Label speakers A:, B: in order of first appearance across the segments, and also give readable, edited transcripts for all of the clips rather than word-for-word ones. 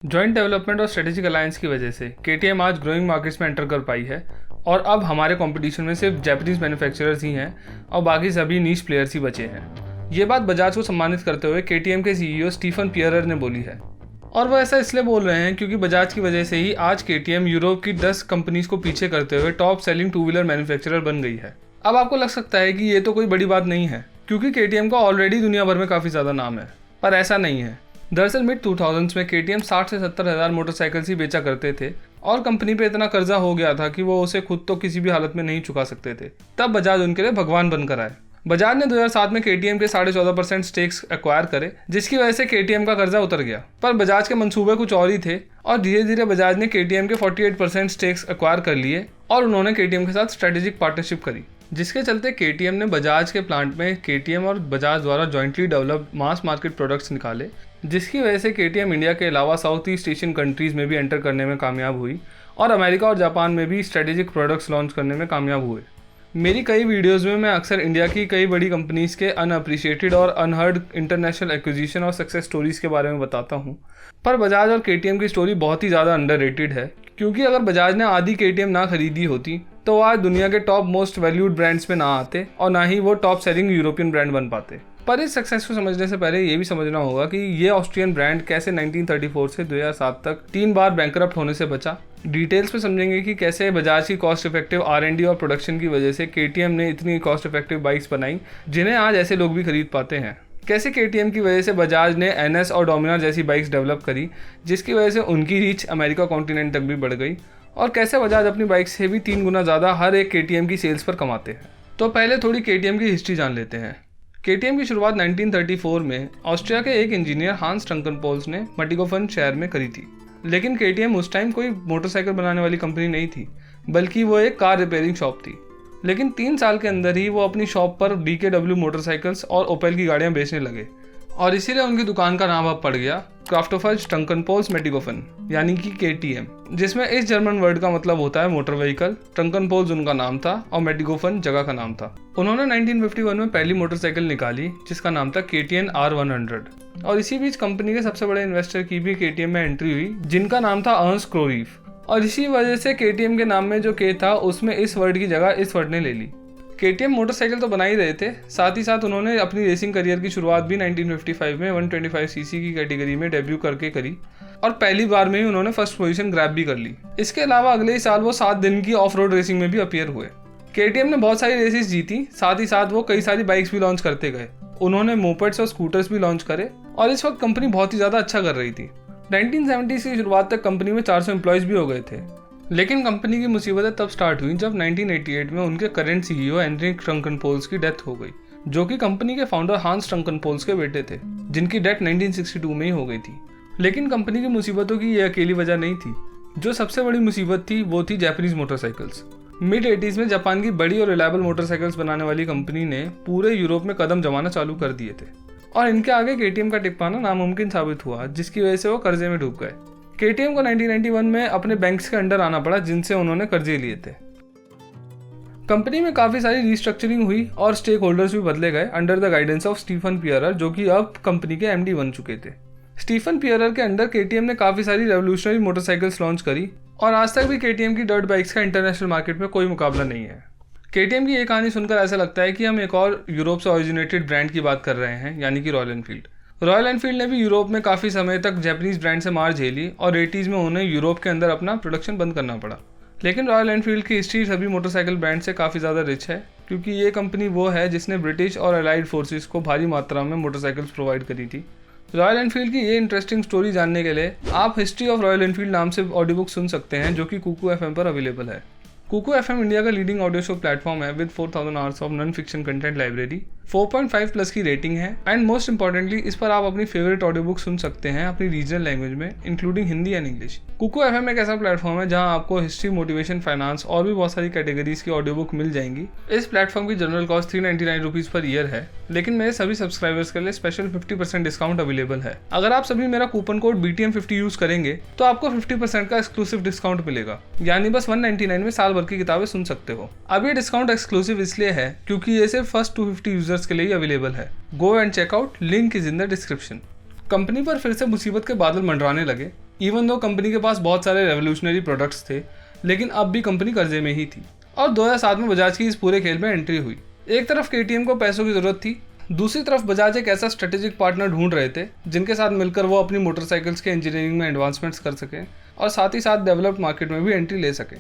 A: Joint development और strategic alliance की वजह से केटीएम आज ग्रोइंग मार्केट्स में एंटर कर पाई है और अब हमारे कंपटीशन में सिर्फ जापानीज मैन्युफैक्चरर्स ही हैं और बाकी सभी नीश प्लेयर्स ही बचे हैं। ये बात बजाज को सम्मानित करते हुए केटीएम के सीईओ स्टीफन पियरर ने बोली है और वह ऐसा इसलिए बोल रहे हैं क्योंकि बजाज की वजह से ही आज केटीएम यूरोप की 10 कंपनीज को पीछे करते हुए top selling two wheeler manufacturer बन गई है। अब आपको लग सकता है कि ये तो कोई बड़ी बात नहीं है क्योंकि केटीएम का ऑलरेडी दुनिया भर में काफ़ी ज़्यादा नाम है, पर ऐसा नहीं है। दरअसल मिड 2000s में केटीएम 60 से 70 हज़ार मोटरसाइकिल्स ही बेचा करते थे और कंपनी पे इतना कर्जा हो गया था कि वो उसे खुद तो किसी भी हालत में नहीं चुका सकते थे। तब बजाज उनके लिए भगवान बनकर आए। बजाज ने 2007 में केटीएम के 14.5% स्टेक्स एक्वायर करे, जिसकी वजह से केटीएम का कर्जा उतर गया। पर बजाज के मंसूबे कुछ और ही थे और धीरे धीरे बजाज ने केटीएम के 48% स्टेक्स एक्वायर कर लिए और उन्होंने केटीएम के साथ स्ट्रेटेजिक पार्टनरशिप करी, जिसके चलते केटीएम ने बजाज के प्लांट में केटीएम और बजाज द्वारा jointly developed mass market products निकाले, जिसकी वजह से केटीएम इंडिया के अलावा साउथ ईस्ट एशियन कंट्रीज़ में भी एंटर करने में कामयाब हुई और अमेरिका और जापान में भी स्ट्रेटेजिक प्रोडक्ट्स लॉन्च करने में कामयाब हुए। मेरी कई वीडियोज़ में मैं अक्सर इंडिया की कई बड़ी कंपनीज़ के अनअप्रिशिएटेड और अनहर्ड इंटरनेशनल एक्विजिशन और सक्सेस स्टोरीज़ के बारे में बताता हूँ, पर बजाज और केटीएम की स्टोरी बहुत ही ज़्यादा अंडररेटेड है क्योंकि अगर बजाज ने आधी केटीएम ना खरीदी होती तो वो आज दुनिया के टॉप मोस्ट वैल्यूड ब्रांड्स में ना आते और ना ही वो टॉप सेलिंग यूरोपियन ब्रांड बन पाते। पर इस सक्सेस को समझने से पहले ये भी समझना होगा कि ये ऑस्ट्रियन ब्रांड कैसे 1934 से 2007 तक 3 बार बैंकरप्ट होने से बचा। डिटेल्स में समझेंगे कि कैसे बजाज की कॉस्ट इफेक्टिव R&D और प्रोडक्शन की वजह से केटीएम ने इतनी कॉस्ट इफेक्टिव बाइक्स बनाई जिन्हें आज ऐसे लोग भी खरीद पाते हैं। कैसे केटीएम की वजह से बजाज ने NS और डोमिनार जैसी बाइक्स डेवलप करी, जिसकी वजह से उनकी रीच अमेरिका कॉन्टिनेंट तक भी बढ़ गई, और कैसे बजाज अपनी बाइक से भी 3 गुना ज़्यादा हर एक केटीएम की सेल्स पर कमाते हैं। तो पहले थोड़ी केटीएम की हिस्ट्री जान लेते हैं। केटीएम की शुरुआत 1934 में ऑस्ट्रिया के एक इंजीनियर हांस ट्रंकनपोल्स ने मटिकोफन शहर में करी थी। लेकिन केटीएम उस टाइम कोई मोटरसाइकिल बनाने वाली कंपनी नहीं थी, बल्कि वो एक कार रिपेयरिंग शॉप थी। लेकिन 3 साल के अंदर ही वो अपनी शॉप पर BKW मोटरसाइकिल्स और ओपेल की गाड़ियाँ बेचने लगे और इसीलिए उनकी दुकान का नाम अब पड़ गया क्राफ्टोफर्ज ट्रंकनपोल्स मेटिकोफन, यानी कि KTM, जिसमें इस जर्मन वर्ड का मतलब होता है मोटर व्हीकल। ट्रंकनपोल्स उनका नाम था और मेटिकोफन जगह का नाम था। उन्होंने 1951 में पहली मोटरसाइकिल निकाली जिसका नाम था KTM R100 और इसी बीच कंपनी के सबसे बड़े इन्वेस्टर की भी KTM में एंट्री हुई जिनका नाम था अर्न्स्ट क्रोरीफ, और इसी वजह से KTM के नाम में जो K था उसमें इस वर्ड की जगह इस वर्ड ने ले ली। KTM मोटरसाइकिल तो बना ही रहे थे, साथ ही साथ उन्होंने अपनी रेसिंग करियर की शुरुआत भी 1955 में 125cc की कैटेगरी में डेब्यू करके करी और पहली बार में ही उन्होंने फर्स्ट पोजीशन ग्रैब भी कर ली। इसके अलावा अगले ही साल वो 7 दिन की ऑफ रोड रेसिंग में भी अपीयर हुए। KTM ने बहुत सारी रेसेस जीती, साथ ही साथ वो कई सारी बाइक्स भी लॉन्च करते गए। उन्होंने मोपेड्स और स्कूटर्स भी लॉन्च करे और इस वक्त कंपनी बहुत ही ज़्यादा अच्छा कर रही थी। 1970s की शुरुआत तक कंपनी में 400 एम्प्लॉयज़ भी हो गए थे। लेकिन कंपनी की मुसीबतें तब स्टार्ट हुई जब 1988 में उनके करंट CEO एनरिक ट्रंकनपोल्स की डेथ हो गई, जो कि कंपनी के फाउंडर हांस ट्रंकनपोल्स के बेटे थे, जिनकी डेथ 1962 में ही हो गई थी। लेकिन कंपनी की मुसीबतों की ये अकेली वजह नहीं थी। जो सबसे बड़ी मुसीबत थी वो थी जापानीज मोटरसाइकिल्स। मिड 80s में जापान की बड़ी और रिलायबल मोटरसाइकिल्स बनाने वाली कंपनी ने पूरे यूरोप में कदम जमाना चालू कर दिए थे और इनके आगे KTM का टिक पाना नामुमकिन साबित हुआ, जिसकी वजह से वो कर्जे में डूब गए। KTM को 1991 में अपने बैंक्स के अंडर आना पड़ा जिनसे उन्होंने कर्जे लिए थे। कंपनी में काफ़ी सारी रीस्ट्रक्चरिंग हुई और स्टेक होल्डर्स भी बदले गए under the guidance of Stephen Pierer, जो कि अब कंपनी के MD बन चुके थे। स्टीफन पियरर के अंडर KTM ने काफ़ी सारी रेवोल्यूशनरी मोटरसाइकिल्स लॉन्च करी और आज तक भी KTM की डर्ट बाइक्स का इंटरनेशनल मार्केट में कोई मुकाबला नहीं है। KTM की ये कहानी सुनकर ऐसा लगता है कि हम एक और यूरोप से ओरिजिनेटेड ब्रांड की बात कर रहे हैं, यानी कि रॉयल एनफील्ड। रॉयल एनफील्ड ने भी यूरोप में काफ़ी समय तक जापानीज ब्रांड से मार झेली और 80s में उन्हें यूरोप के अंदर अपना प्रोडक्शन बंद करना पड़ा। लेकिन रॉयल एनफील्ड की हिस्ट्री सभी मोटरसाइकिल ब्रांड से काफ़ी ज़्यादा रिच है क्योंकि ये कंपनी वो है जिसने ब्रिटिश और अलाइड फोर्सेस को भारी मात्रा में मोटरसाइकिल्स प्रोवाइड करी थी। रॉयल एनफील्ड की ये इंटरेस्टिंग स्टोरी जानने के लिए आप हिस्ट्री ऑफ रॉयल एनफील्ड नाम से ऑडियो बुक सुन सकते हैं, जो कि कुकू FM पर अवेलेबल है। कुकू FM इंडिया का लीडिंग ऑडियो शो प्लेटफॉर्म है with 4000 hours of non fiction content library, 4.5 plus की रेटिंग है एंड मोस्ट इंपॉर्टेंटली इस पर आप अपनी फेवरेट ऑडियो बुक सुन सकते हैं अपनी रीजनल लैंग्वेज में, including Hindi and English. Kuku FM एक ऐसा प्लेटफॉर्म है जहां आपको हिस्ट्री, मोटिवेशन, फाइनेंस और भी बहुत सारी कैटेगरीज की ऑडियो बुक मिल जाएंगी। इस प्लेटफॉर्म की general cost 399 rupees per year है, लेकिन मेरे सभी सब्सक्राइबर्स के लिए स्पेशल 50% डिस्काउंट अवेलेबल है। अगर आप सभी मेरा कूपन कोड BTM50 यूज करेंगे तो आपको 50% का एक्सक्लूसिव डिस्काउंट मिलेगा, यानी बस 199 में साल भर की किताबें सुन सकते हो। अब ये डिस्काउंट एक्सक्लूसिव इसलिए है क्योंकि ये सिर्फ फर्स्ट 250 यूजर्स के लिए ही अवेलेबल है। Go and checkout, link is in the description. Company पर फिर से मुसीबत के बादल मंडराने लगे इवन दो कंपनी के पास बहुत सारे रेवोल्यूशनरी प्रोडक्ट्स थे, लेकिन अब भी कंपनी कर्जे में ही थी। और 2007 में बजाज की इस पूरे खेल में एंट्री हुई। एक तरफ KTM को पैसों की जरूरत थी, दूसरी तरफ बजाज एक ऐसा स्ट्रेटेजिक पार्टनर ढूंढ रहे थे जिनके साथ मिलकर वो अपनी मोटरसाइकिल्स के इंजीनियरिंग में एडवांसमेंट्स कर सकें और साथ ही साथ डेवलप्ड मार्केट में भी एंट्री ले सकें।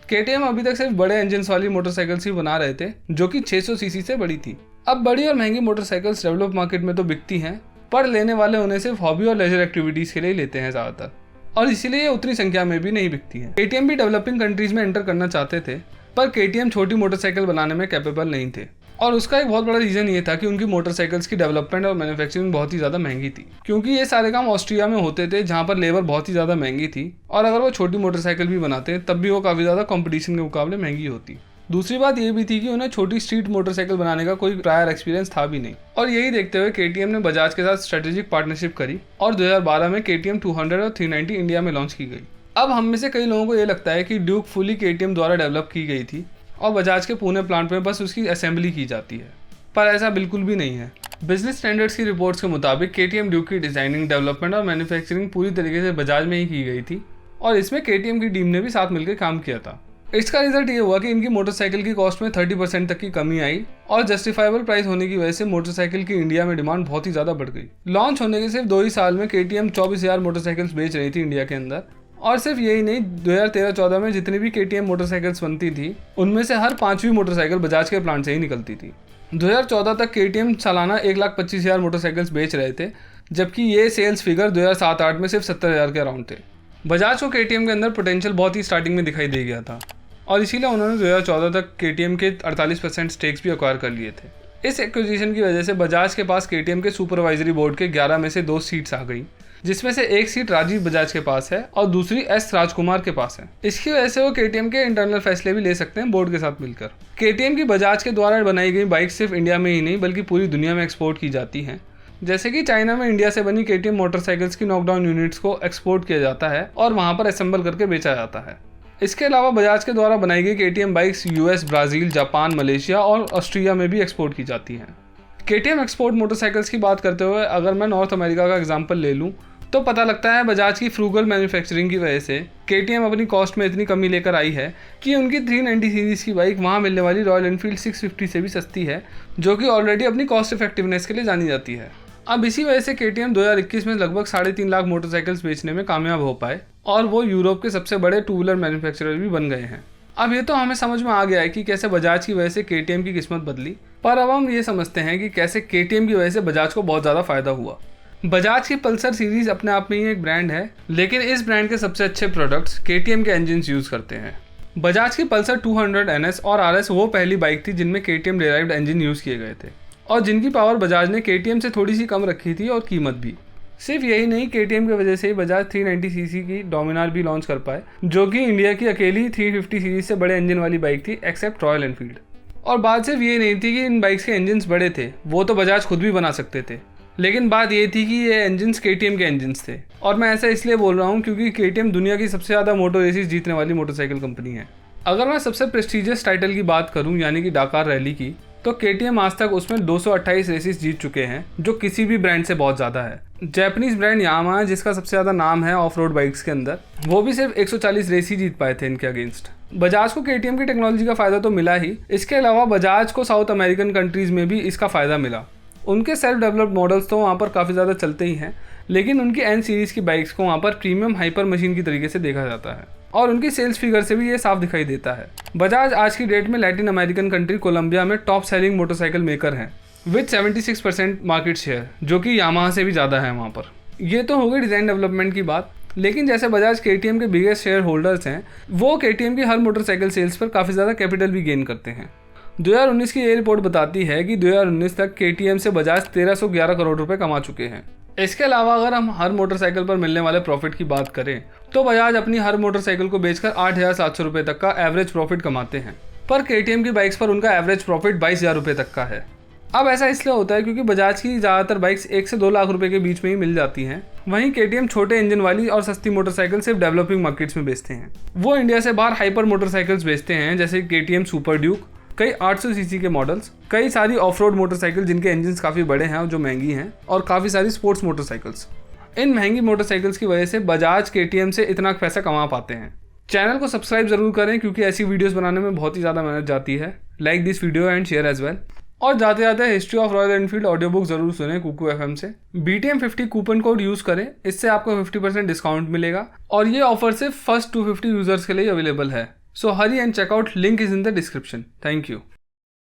A: KTM अभी तक सिर्फ बड़े इंजन्स वाली मोटरसाइकिल्स ही बना रहे थे जो कि 600 सीसी से बड़ी थी। अब बड़ी और महंगी मोटरसाइकिल्स डेवलप मार्केट में तो बिकती हैं, पर लेने वाले उन्हें सिर्फ हॉबी और लेजर एक्टिविटीज के लिए लेते हैं ज़्यादातर, और इसीलिए ये उतनी संख्या में भी नहीं बिकती हैं। KTM भी डेवलपिंग कंट्रीज में एंटर करना चाहते थे, पर KTM छोटी मोटरसाइकिल बनाने में कैपेबल नहीं थे, और उसका एक बहुत बड़ा रीज़न ये था कि उनकी मोटरसाइकिल्स की डेवलपमेंट और मैन्युफैक्चरिंग बहुत ही ज़्यादा महंगी थी, क्योंकि ये सारे काम ऑस्ट्रिया में होते थे जहाँ पर लेबर बहुत ही ज़्यादा महंगी थी, और अगर वो छोटी मोटरसाइकिल भी बनाते तब भी वो काफ़ी ज़्यादा कंपटीशन के मुकाबले महंगी होती। दूसरी बात ये भी थी कि उन्हें छोटी स्ट्रीट मोटरसाइकिल बनाने का कोई प्रायर एक्सपीरियंस था भी नहीं, और यही देखते हुए KTM ने बजाज के साथ स्ट्रेटेजिक पार्टनरशिप करी और 2012 में KTM 200 और 390 इंडिया में लॉन्च की गई। अब हम में से कई लोगों को ये लगता है कि ड्यूक फुली KTM द्वारा डेवलप की गई थी और बजाज के पुणे प्लांट में बस उसकी असेंबली की जाती है, पर ऐसा बिल्कुल भी नहीं है। बिजनेस स्टैंडर्ड्स की रिपोर्ट्स के मुताबिक KTM ड्यूक की डिजाइनिंग, डेवलपमेंट और मैन्युफैक्चरिंग पूरी तरीके से बजाज में ही की गई थी, और इसमें KTM की टीम ने भी साथ मिलकर काम किया था। इसका रिजल्ट ये हुआ कि इनकी मोटरसाइकिल की कॉस्ट में 30% तक की कमी आई, और जस्टिफाइबल प्राइस होने की वजह से मोटरसाइकिल की इंडिया में डिमांड बहुत ही ज़्यादा बढ़ गई। लॉन्च होने के सिर्फ 2 ही साल में KTM 24,000 मोटरसाइकिल्स बेच रही थी इंडिया के अंदर, और सिर्फ यही नहीं, 2013-14 में जितनी भी KTM मोटरसाइकिल्स बनती थी उनमें से हर 5वीं मोटरसाइकिल बजाज के प्लांट से ही निकलती थी। 2014 तक KTM सालाना 1,25,000 मोटरसाइकिल्स बेच रहे थे, जबकि ये सेल्स फिगर 2007-8 में सिर्फ 70,000 के अराउंड थे। बजाज को KTM के अंदर पोटेंशियल बहुत ही स्टार्टिंग में दिखाई दे गया था, और इसीलिए उन्होंने 2014 तक KTM के 48% स्टेक्स भी एक्वायर कर लिए थे। इस एक्विजिशन की वजह से बजाज के पास KTM के सुपरवाइजरी बोर्ड के 11 में से 2 सीट्स आ गई, जिसमें से एक सीट राजीव बजाज के पास है और दूसरी S राजकुमार के पास है। इसकी वजह से वो KTM के इंटरनल फैसले भी ले सकते हैं बोर्ड के साथ मिलकर। KTM की बजाज के द्वारा बनाई गई बाइक सिर्फ इंडिया में ही नहीं बल्कि पूरी दुनिया में एक्सपोर्ट की जाती हैं, जैसे कि चाइना में इंडिया से बनी KTM मोटरसाइकिल्स की नॉकडाउन यूनिट्स को एक्सपोर्ट किया जाता है और वहाँ पर असेंबल करके बेचा जाता है। इसके अलावा बजाज के द्वारा बनाई गई KTM bikes US, Brazil, Japan, Malaysia और ऑस्ट्रिया में भी एक्सपोर्ट की जाती हैं। KTM एक्सपोर्ट मोटरसाइकिल्स की बात करते हुए अगर मैं नॉर्थ अमेरिका का एग्जांपल ले लूँ तो पता लगता है बजाज की फ्रूगल मैन्युफैक्चरिंग की वजह से KTM अपनी कॉस्ट में इतनी कमी लेकर आई है कि उनकी 390 सीरीज़ की बाइक वहाँ मिलने वाली रॉयल एनफील्ड 650 से भी सस्ती है, जो कि ऑलरेडी अपनी कॉस्ट इफेक्टिवनेस के लिए जानी जाती है। अब इसी वजह से KTM 2021 में लगभग 3.5 लाख मोटरसाइकिल्स बेचने में कामयाब हो पाए और वो यूरोप के सबसे बड़े 2 व्हीलर मैन्युफैक्चरर भी बन गए हैं। अब ये तो हमें समझ में आ गया है कि कैसे बजाज की वजह से KTM की किस्मत बदली, पर अब हम ये समझते हैं कि कैसे KTM की वजह से बजाज को बहुत ज़्यादा फायदा हुआ। बजाज की पल्सर सीरीज़ अपने आप में ही एक ब्रांड है, लेकिन इस ब्रांड के सबसे अच्छे प्रोडक्ट्स KTM के इंजन्स यूज़ करते हैं। बजाज की पल्सर 200 NS और RS वो पहली बाइक थी जिनमें KTM डिराइव्ड इंजन यूज़ किए गए थे, और जिनकी पावर बजाज ने KTM से थोड़ी सी कम रखी थी और कीमत भी। सिर्फ यही नहीं, KTM की वजह से ही बजाज 390 सीसी की डोमिनार भी लॉन्च कर पाए, जो कि इंडिया की अकेली 350 सीरीज से बड़े इंजन वाली बाइक थी एक्सेप्ट रॉयल एनफील्ड। और बात सिर्फ ये नहीं थी कि इन बाइक्स के इंजन्स बड़े थे, वो तो बजाज खुद भी बना सकते थे, लेकिन बात ये थी कि ये इंजन्स KTM के इंजन्स थे। और मैं ऐसा इसलिए बोल रहा हूँ क्योंकि KTM दुनिया की सबसे ज़्यादा मोटर रेसेस जीतने वाली मोटरसाइकिल कंपनी है। अगर मैं सबसे प्रेस्टीजियस टाइटल की बात करूँ यानी कि डाकार रैली की, तो KTM आज तक उसमें 228 रेसेस जीत चुके हैं, जो किसी भी ब्रांड से बहुत ज़्यादा है। जापानीज ब्रांड यामाहा जिसका सबसे ज़्यादा नाम है ऑफ रोड बाइक्स के अंदर, वो भी सिर्फ 140 रेस ही जीत पाए थे इनके अगेंस्ट। बजाज को KTM की टेक्नोलॉजी का फ़ायदा तो मिला ही, इसके अलावा बजाज को साउथ अमेरिकन कंट्रीज़ में भी इसका फ़ायदा मिला। उनके सेल्फ डेवलप्ड मॉडल्स तो वहाँ पर काफ़ी ज़्यादा चलते ही हैं, लेकिन उनकी N सीरीज़ की बाइक्स को वहाँ पर प्रीमियम हाइपर मशीन की तरीके से देखा जाता है, और उनकी सेल्स फिगर से भी ये साफ दिखाई देता है। बजाज आज की डेट में लैटिन अमेरिकन कंट्री कोलंबिया में टॉप सेलिंग मोटरसाइकिल मेकर हैं विद 76% मार्केट शेयर, जो कि यामाहा से भी ज़्यादा है वहाँ पर। ये तो हो गई डिज़ाइन डेवलपमेंट की बात, लेकिन जैसे बजाज KTM के बिगेस्ट शेयर होल्डर्स हैं, वो KTM की हर मोटरसाइकिल सेल्स पर काफ़ी ज़्यादा कैपिटल भी गेन करते हैं। 2019 की ये रिपोर्ट बताती है कि 2019 तक KTM से बजाज 1311 करोड़ रुपए कमा चुके हैं। इसके अलावा अगर हम हर मोटरसाइकिल पर मिलने वाले प्रॉफिट की बात करें तो बजाज अपनी हर मोटरसाइकिल को बेचकर 8,700 रुपये तक का एवरेज प्रॉफिट कमाते हैं, पर KTM की बाइक्स पर उनका एवरेज प्रॉफिट 22,000 रुपये तक का है। अब ऐसा इसलिए होता है क्योंकि बजाज की ज़्यादातर बाइक्स 1 से 2 लाख रुपए के बीच में ही मिल जाती हैं, वहीं KTM छोटे इंजन वाली और सस्ती मोटरसाइकिल सिर्फ डेवलपिंग मार्केट्स में बेचते हैं। वो इंडिया से बाहर हाइपर मोटरसाइकिल्स बेचते हैं, जैसे KTM सुपर ड्यूक, कई 800 सीसी के मॉडल्स, कई सारी ऑफ रोड मोटरसाइकिल जिनके इंजन्स काफ़ी बड़े हैं और जो महंगी हैं, और काफ़ी सारी स्पोर्ट्स मोटरसाइकिल्स। इन महंगी मोटरसाइकिल्स की वजह से बजाज KTM से इतना पैसा कमा पाते हैं। चैनल को सब्सक्राइब जरूर करें क्योंकि ऐसी वीडियोस बनाने में बहुत ही ज़्यादा मेहनत जाती है। Like this video and share as well. और जाते जाते history of Royal Enfield audio book जरूर सुने कुकू FM से। BTM50 कूपन कोड यूज करें, इससे आपको 50% डिस्काउंट मिलेगा और ये ऑफर सिर्फ फर्स्ट 250 यूजर्स के लिए अवेलेबल है। So hurry and checkout, link is in the description. Thank you.